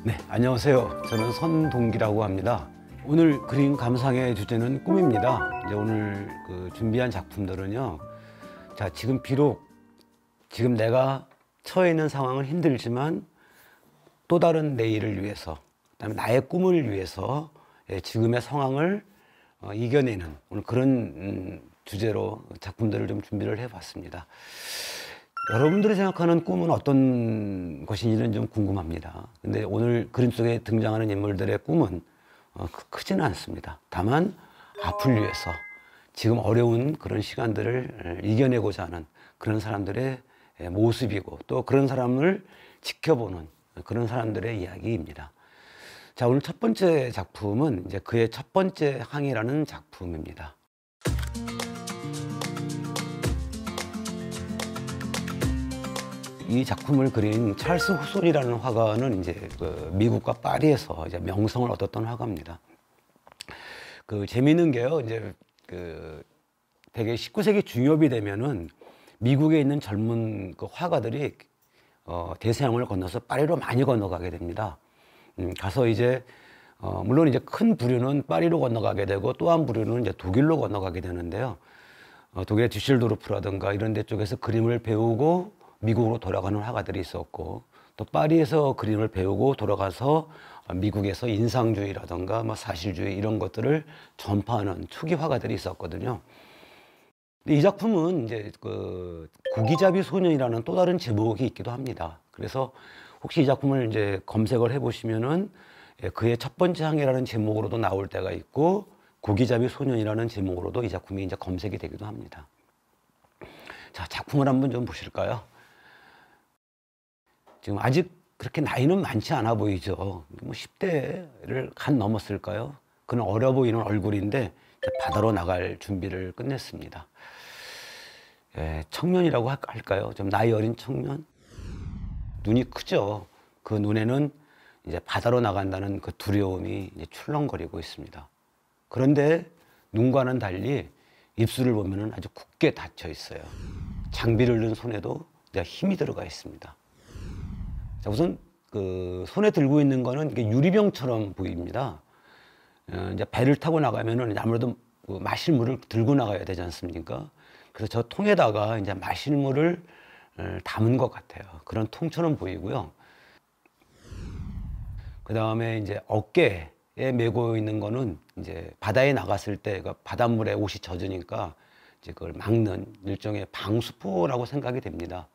네, 안녕하세요. 저는 선동기라고 합니다. 오늘 그림 감상의 주제는 꿈입니다. 이제 오늘 준비한 작품들은요. 자, 지금 비록 지금 내가 처해 있는 상황은 힘들지만 또 다른 내일을 위해서, 그다음에 나의 꿈을 위해서 지금의 상황을 이겨내는 오늘 그런 주제로 작품들을 좀 준비를 해봤습니다. 여러분들이 생각하는 꿈은 어떤 것인지는 좀 궁금합니다. 근데 오늘 그림 속에 등장하는 인물들의 꿈은 크지는 않습니다. 다만 앞을 위해서 지금 어려운 그런 시간들을 이겨내고자 하는 그런 사람들의 모습이고 또 그런 사람을 지켜보는 그런 사람들의 이야기입니다. 자, 오늘 첫 번째 작품은 이제 그의 첫 번째 항해라는 작품입니다. 이 작품을 그린 찰스 후손이라는 화가는 이제 미국과 파리에서 이제 명성을 얻었던 화가입니다. 재미있는 게요, 이제 되게 19세기 중엽이 되면은 미국에 있는 젊은 화가들이 대서양을 건너서 파리로 많이 건너가게 됩니다. 가서 이제 물론 이제 큰 부류는 파리로 건너가게 되고 또 한 부류는 이제 독일로 건너가게 되는데요. 독일의 düsseldorf라든가 이런 데 쪽에서 그림을 배우고 미국으로 돌아가는 화가들이 있었고 또 파리에서 그림을 배우고 돌아가서 미국에서 인상주의라든가 뭐 사실주의 이런 것들을 전파하는 초기 화가들이 있었거든요. 근데 이 작품은 이제 고기잡이 소년이라는 또 다른 제목이 있기도 합니다. 그래서 혹시 이 작품을 이제 검색을 해보시면은 그의 첫 번째 항해라는 제목으로도 나올 때가 있고 고기잡이 소년이라는 제목으로도 이 작품이 이제 검색이 되기도 합니다. 자, 작품을 한번 좀 보실까요? 지금 아직 그렇게 나이는 많지 않아 보이죠. 뭐 10대를 간 넘었을까요? 그는 어려 보이는 얼굴인데 바다로 나갈 준비를 끝냈습니다. 청년이라고 할까요? 좀 나이 어린 청년? 눈이 크죠. 그 눈에는 이제 바다로 나간다는 그 두려움이 이제 출렁거리고 있습니다. 그런데 눈과는 달리 입술을 보면은 아주 굳게 닫혀 있어요. 장비를 든 손에도 힘이 들어가 있습니다. 자, 우선 손에 들고 있는 거는 이게 유리병처럼 보입니다. 이제 배를 타고 나가면은 아무래도 마실 물을 들고 나가야 되지 않습니까? 그래서 저 통에다가 이제 마실 물을 담은 것 같아요. 그런 통처럼 보이고요. 그 다음에 이제 어깨에 메고 있는 거는 이제 바다에 나갔을 때 바닷물에 옷이 젖으니까 이제 그걸 막는 일종의 방수포라고 생각이 됩니다.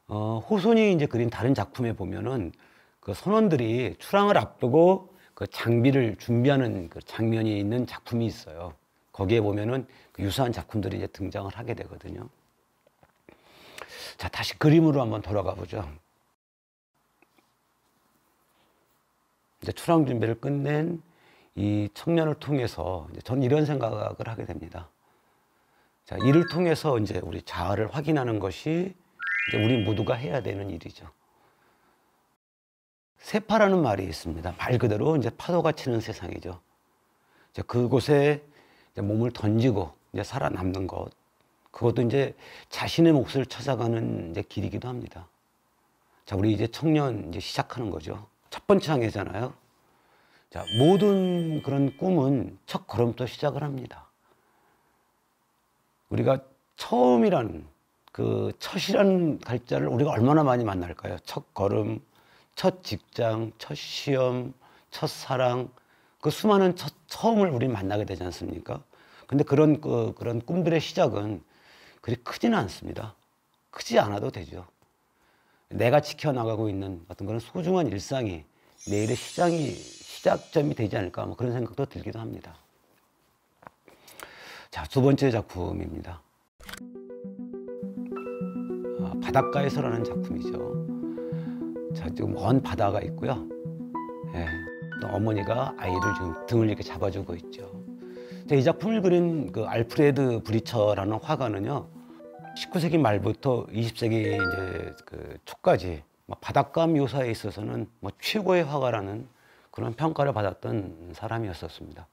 호손이 이제 그린 다른 작품에 보면은 그 선원들이 출항을 앞두고 그 장비를 준비하는 그 장면이 있는 작품이 있어요. 거기에 보면은 그 유사한 작품들이 이제 등장을 하게 되거든요. 자, 다시 그림으로 한번 돌아가 보죠. 이제 출항 준비를 끝낸 이 청년을 통해서 저는 이런 생각을 하게 됩니다. 자, 이를 통해서 이제 우리 자아를 확인하는 것이 이제 우리 모두가 해야 되는 일이죠. 세파라는 말이 있습니다. 말 그대로 이제 파도가 치는 세상이죠. 이제 그곳에 이제 몸을 던지고 이제 살아남는 것, 그것도 이제 자신의 몫을 찾아가는 이제 길이기도 합니다. 자, 우리 이제 청년 이제 시작하는 거죠. 첫 번째 항해잖아요. 자, 모든 그런 꿈은 첫 걸음부터 시작을 합니다. 우리가 처음이란 그 첫이라는 글자를 우리가 얼마나 많이 만날까요? 첫 걸음, 첫 직장, 첫 시험, 첫 사랑, 그 수많은 처음을 우리 만나게 되지 않습니까? 근데 그런 꿈들의 시작은 그리 크지는 않습니다. 크지 않아도 되죠. 내가 지켜나가고 있는 어떤 그런 소중한 일상이 내일의 시작점이 되지 않을까, 뭐 그런 생각도 들기도 합니다. 자, 두 번째 작품입니다. 바닷가에서라는 작품이죠. 자, 지금 먼 바다가 있고요. 또 어머니가 아이를 지금 등을 이렇게 잡아주고 있죠. 자, 이 작품을 그린 그 알프레드 브리처라는 화가는요, 19세기 말부터 20세기 이제 초까지 바닷가 묘사에 있어서는 최고의 화가라는 그런 평가를 받았던 사람이었었습니다.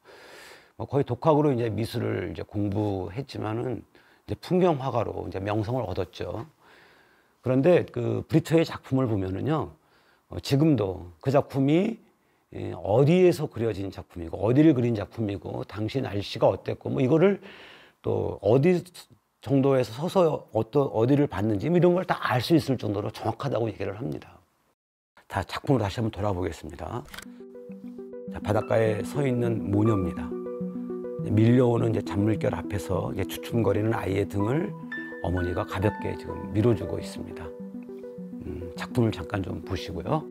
거의 독학으로 이제 미술을 이제 공부했지만은 이제 풍경 화가로 이제 명성을 얻었죠. 그런데 그 브리처의 작품을 보면은요, 지금도 그 작품이 어디에서 그려진 작품이고 어디를 그린 작품이고 당시 날씨가 어땠고 뭐 이거를 또 어디 정도에서 서서 어디를 봤는지 뭐 이런 걸 다 알 수 있을 정도로 정확하다고 얘기를 합니다. 다 작품으로 다시 한번 돌아보겠습니다. 자, 바닷가에 서 있는 모녀입니다. 밀려오는 이제 잔물결 앞에서 이제 주춤거리는 아이의 등을 어머니가 가볍게 지금 밀어주고 있습니다. 작품을 잠깐 좀 보시고요.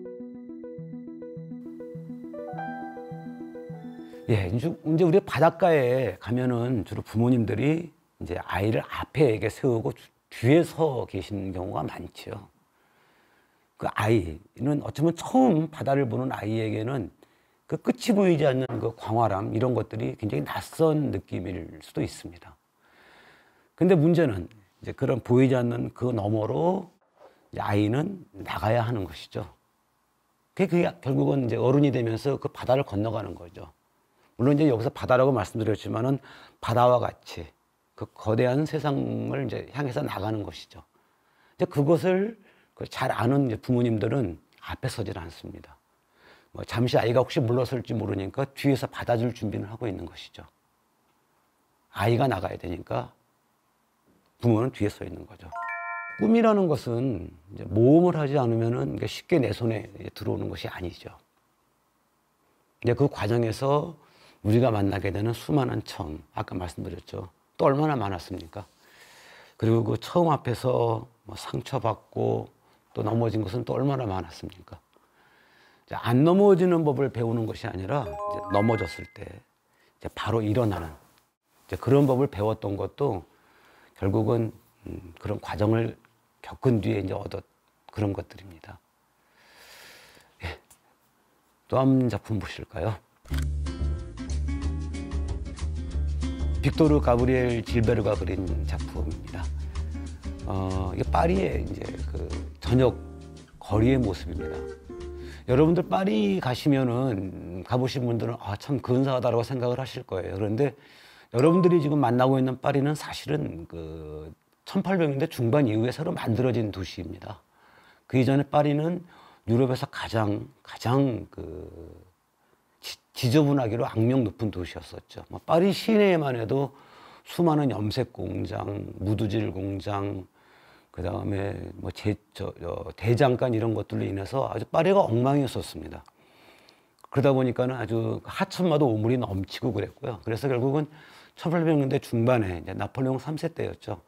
예, 이제 우리 바닷가에 가면은 주로 부모님들이 이제 아이를 앞에 이렇게 세우고 뒤에 서 계시는 경우가 많죠. 그 아이는 어쩌면 처음 바다를 보는 아이에게는 그 끝이 보이지 않는 그 광활함 이런 것들이 굉장히 낯선 느낌일 수도 있습니다. 근데 문제는 이제 그런 보이지 않는 그 너머로 이제 아이는 나가야 하는 것이죠. 그게 결국은 이제 어른이 되면서 그 바다를 건너가는 거죠. 물론 이제 여기서 바다라고 말씀드렸지만은 바다와 같이 그 거대한 세상을 이제 향해서 나가는 것이죠. 이제 그것을 잘 아는 이제 부모님들은 앞에 서질 않습니다. 뭐 잠시 아이가 혹시 물러설지 모르니까 뒤에서 받아줄 준비를 하고 있는 것이죠. 아이가 나가야 되니까 부모는 뒤에 서 있는 거죠. 꿈이라는 것은 이제 모험을 하지 않으면은 쉽게 내 손에 들어오는 것이 아니죠. 이제 그 과정에서 우리가 만나게 되는 수많은 처음, 아까 말씀드렸죠. 또 얼마나 많았습니까? 그리고 그 처음 앞에서 뭐 상처받고 또 넘어진 것은 또 얼마나 많았습니까? 안 넘어지는 법을 배우는 것이 아니라 이제 넘어졌을 때 이제 바로 일어나는 이제 그런 법을 배웠던 것도 결국은 그런 과정을 겪은 뒤에 이제 얻었 그런 것들입니다. 예. 또 한 작품 보실까요? 빅토르 가브리엘 질베르가 그린 작품입니다. 이게 파리의 이제 그 저녁 거리의 모습입니다. 여러분들 파리 가시면은 가보신 분들은 참 근사하다라고 생각을 하실 거예요. 그런데 여러분들이 지금 만나고 있는 파리는 사실은 그 1800년대 중반 이후에 새로 만들어진 도시입니다. 그 이전에 파리는 유럽에서 가장 그 지저분하기로 악명 높은 도시였었죠. 뭐 파리 시내에만 해도 수많은 염색 공장, 무드질 공장, 그 다음에 뭐 대장간 이런 것들로 인해서 아주 파리가 엉망이었었습니다. 그러다 보니까는 아주 하천마다 오물이 넘치고 그랬고요. 그래서 결국은 1800년대 중반에 이제 나폴레옹 3세 때였죠.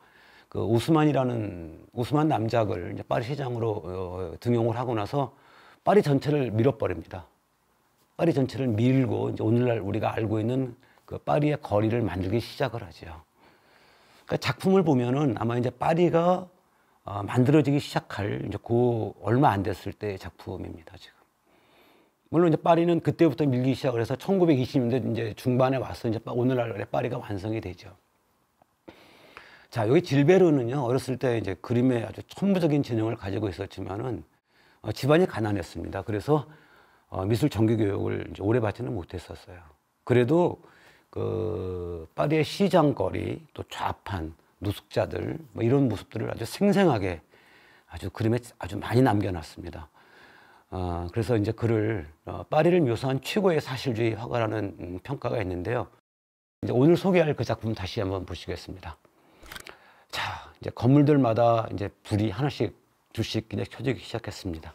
그 오스만 남작을 이제 파리 시장으로 등용을 하고 나서 파리 전체를 밀어버립니다. 파리 전체를 밀고 이제 오늘날 우리가 알고 있는 그 파리의 거리를 만들기 시작을 하죠. 그러니까 작품을 보면은 아마 이제 파리가 만들어지기 시작할 이제 그 얼마 안 됐을 때의 작품입니다, 지금. 물론 이제 파리는 그때부터 밀기 시작을 해서 1920년대 이제 중반에 와서 이제 오늘날의 파리가 완성이 되죠. 자, 여기 질베르는요, 어렸을 때 이제 그림에 아주 천부적인 재능을 가지고 있었지만은 집안이 가난했습니다. 그래서 미술 정규 교육을 이제 오래 받지는 못했었어요. 그래도 그 파리의 시장거리, 또 좌판, 노숙자들 뭐 이런 모습들을 아주 생생하게 아주 그림에 아주 많이 남겨놨습니다. 그래서 이제 그를 파리를 묘사한 최고의 사실주의 화가라는 평가가 있는데요. 이제 오늘 소개할 그 작품 다시 한번 보시겠습니다. 자, 이제 건물들마다 이제 불이 하나씩 둘씩 이제 켜지기 시작했습니다.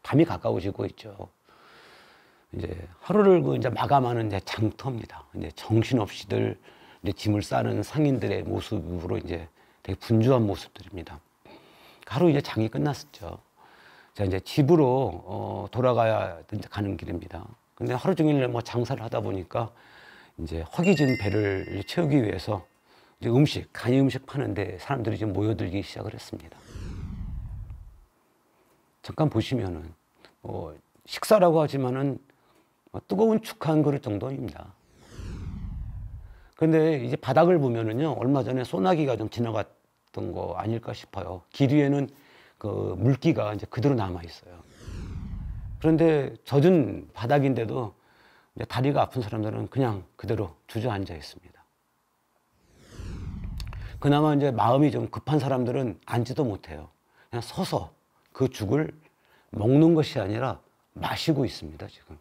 밤이 가까워지고 있죠. 이제 하루를 이제 마감하는 이제 장터입니다. 이제 정신없이들 이제 짐을 싸는 상인들의 모습으로 이제 되게 분주한 모습들입니다. 하루 이제 장이 끝났었죠. 자, 이제 집으로 돌아가야 가는 길입니다. 근데 하루 종일 뭐 장사를 하다 보니까 이제 허기진 배를 채우기 위해서 이제 간이 음식 파는데 사람들이 좀 모여들기 시작을 했습니다. 잠깐 보시면은 식사라고 하지만은 뜨거운 죽 한 그릇 정도입니다. 그런데 이제 바닥을 보면은요, 얼마 전에 소나기가 좀 지나갔던 거 아닐까 싶어요. 길 위에는 그 물기가 이제 그대로 남아 있어요. 그런데 젖은 바닥인데도 이제 다리가 아픈 사람들은 그냥 그대로 주저앉아 있습니다. 그나마 이제 마음이 좀 급한 사람들은 앉지도 못해요. 그냥 서서 그 죽을 먹는 것이 아니라 마시고 있습니다, 지금.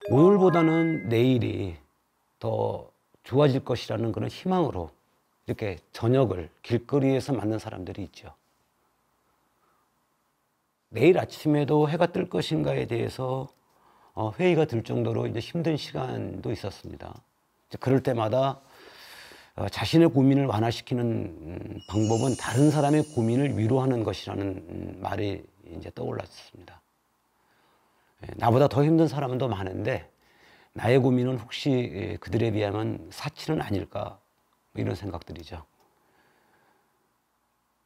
오늘보다는 내일이 더 좋아질 것이라는 그런 희망으로 이렇게 저녁을 길거리에서 만난 사람들이 있죠. 내일 아침에도 해가 뜰 것인가에 대해서 회의가 들 정도로 이제 힘든 시간도 있었습니다. 그럴 때마다 자신의 고민을 완화시키는 방법은 다른 사람의 고민을 위로하는 것이라는 말이 이제 떠올랐습니다. 나보다 더 힘든 사람은 더 많은데 나의 고민은 혹시 그들에 비하면 사치는 아닐까, 이런 생각들이죠.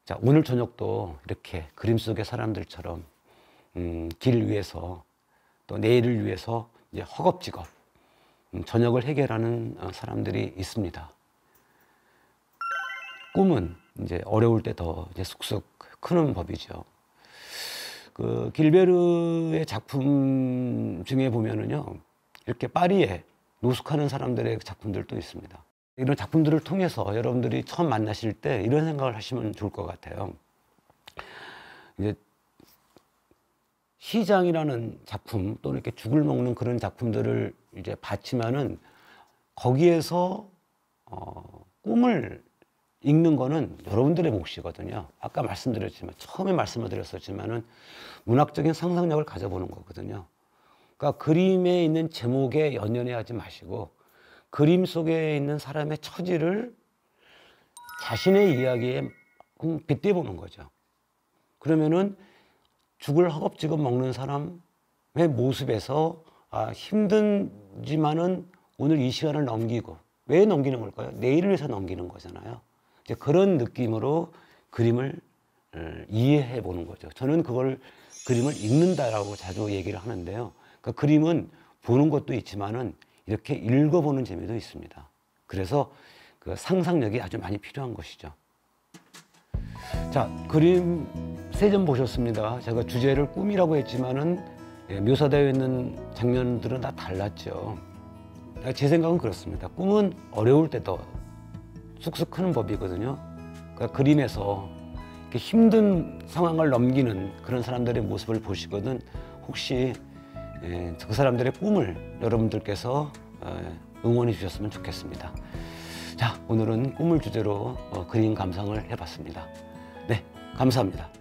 자, 오늘 저녁도 이렇게 그림 속의 사람들처럼 길을 위해서 또 내일을 위해서 이제 허겁지겁 저녁을 해결하는 사람들이 있습니다. 꿈은 이제 어려울 때 더 이제 쑥쑥 크는 법이죠. 그 길베르의 작품 중에 보면은요, 이렇게 파리에 노숙하는 사람들의 작품들도 있습니다. 이런 작품들을 통해서 여러분들이 처음 만나실 때 이런 생각을 하시면 좋을 것 같아요. 이제 시장이라는 작품 또는 이렇게 죽을 먹는 그런 작품들을 이제 봤지만은 거기에서 꿈을 읽는 거는 여러분들의 몫이거든요. 아까 말씀드렸지만, 처음에 말씀을 드렸었지만은 문학적인 상상력을 가져보는 거거든요. 그러니까 그림에 있는 제목에 연연해하지 마시고 그림 속에 있는 사람의 처지를 자신의 이야기에 빗대보는 거죠. 그러면은 죽을 허겁지겁 먹는 사람의 모습에서 힘든지만은 오늘 이 시간을 넘기고, 왜 넘기는 걸까요? 내일을 위해서 넘기는 거잖아요. 이제 그런 느낌으로 그림을 이해해 보는 거죠. 저는 그걸 그림을 읽는다라고 자주 얘기를 하는데요. 그러니까 그림은 보는 것도 있지만은 이렇게 읽어보는 재미도 있습니다. 그래서 그 상상력이 아주 많이 필요한 것이죠. 자, 그림 3점 보셨습니다. 제가 주제를 꿈이라고 했지만은 묘사되어 있는 장면들은 다 달랐죠. 제 생각은 그렇습니다. 꿈은 어려울 때 더 쑥쑥 크는 법이거든요. 그러니까 그림에서 이렇게 힘든 상황을 넘기는 그런 사람들의 모습을 보시거든 혹시 그 사람들의 꿈을 여러분들께서 응원해 주셨으면 좋겠습니다. 자, 오늘은 꿈을 주제로 그림 감상을 해봤습니다. 네, 감사합니다.